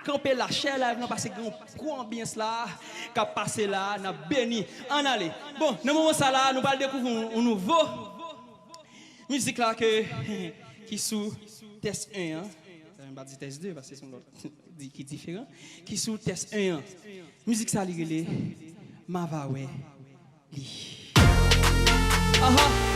camper la chair là, nous passer grand gros ambiance là, qu'a passé là, n'a béni. En aller. Bon, dans moment ça là, nous allons découvrir un nouveau musique là que qui sous test 1 hein. Ça va pas dire test 2 parce que c'est son autre qui est différent. Qui sous test 1 hein. Musique ça li relé Mavawe li. Aha.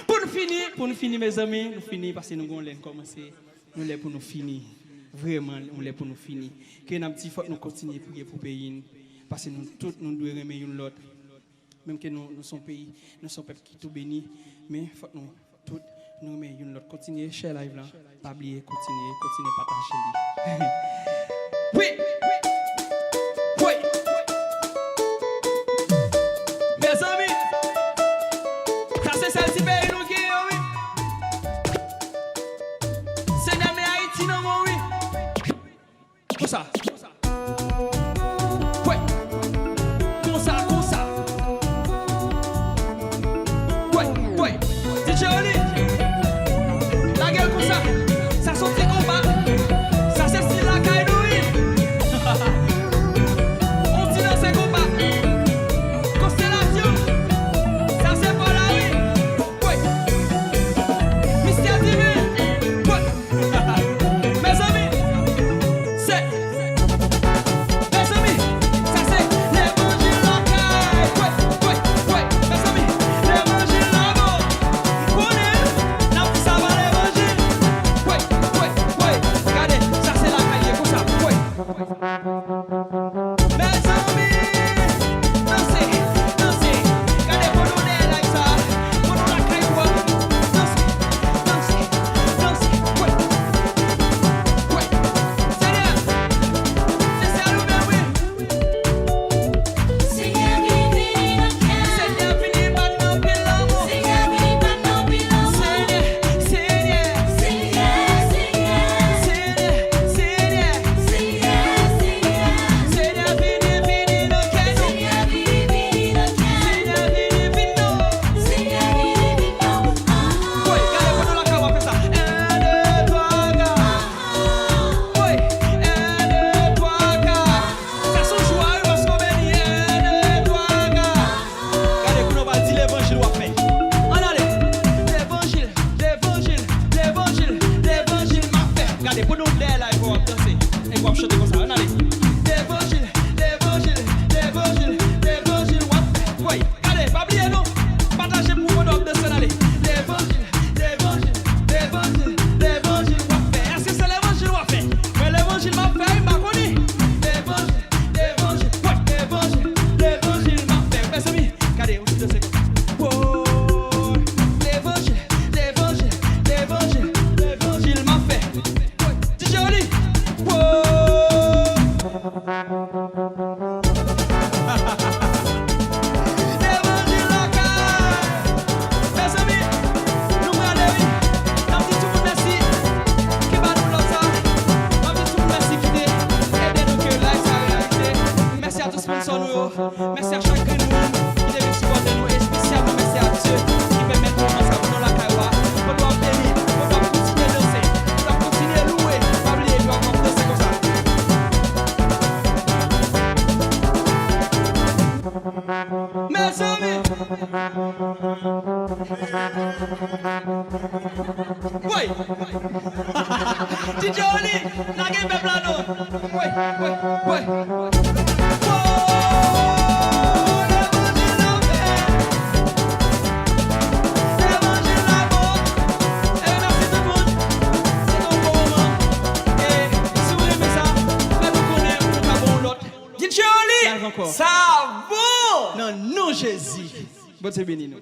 Pour nous finir, mes amis, nous finir parce que nous allons commencer. Nous allons pour nous finir. Vraiment, nous allons pour nous finir. Que nous petit faut nous continuer à prier pour le pays. Parce que nous tous, nous devons aimer l'autre. Même que nous sommes pays, nous sommes peuple qui tout béni. Mais il faut nous tous nous mais une autre continuer share live là. Pas oublier continuer partager. Oui. Oui. Mes amis, ça c'est celle-ci pays nous qui oui. C'est dans mes Haïti non oui. Comme ça. Oui. Comme ça. Oui. DJ Oli. La gueule comme ça. Ça sont tes combats. Ça c'est style la caille oui. On tire dans ces combats. Constellation. Ça c'est pas la oui. Oui. Mystère divin. Oui. Mes amis. C'est. Mes amis. Ça c'est l'évangile la caille. Oui. Mes amis. L'évangile la mort. Connais. N'a plus ça va l'évangile. Oui. Regardez. Ça c'est la caille comme ça. Oui. Mes amis, dansez, regardez pour nous like ça, pour nous la caille quoi, dansez, ouais, Seigneur, c'est ça nous bien oui, Seigneur fini par nous bien l'amour, Seigneur fini par nous bien l'amour, Seigneur pour nous là il faut danser et on va chanter comme ça on allez l'évangile ouais allez pas oublier non partagez pour mon homme de ça allez l'évangile est-ce que c'est l'évangile on fait mais l'évangile m'a fait il m'a connu l'évangile m'a fait mes amis regardez on se danse comme ça oh l'évangile m'a fait DJ Oli l'évangile la caille mes amis nous regardez oui n'a dit tout le monde merci qui va nous lancer n'a dit tout le monde merci qui aidez nous que là ça réalité merci à tous les sponsors nous merci à chacun de nous qui devait supporter nous et spécialement merci à ceux qui permettent nous lancer pour nous la caille pour nous bénir pour nous continuer à danser pour nous continuer à louer pas oublier nous encore danser comme ça mes amis oui DJ Oli la game est plano oui l'évangile la mort et merci tout le monde c'est un bon moment et si vous aimez ça faites-nous connaître pour nous avoir l'autre DJ Oli ça vaut non Jésus bon c'est béni nous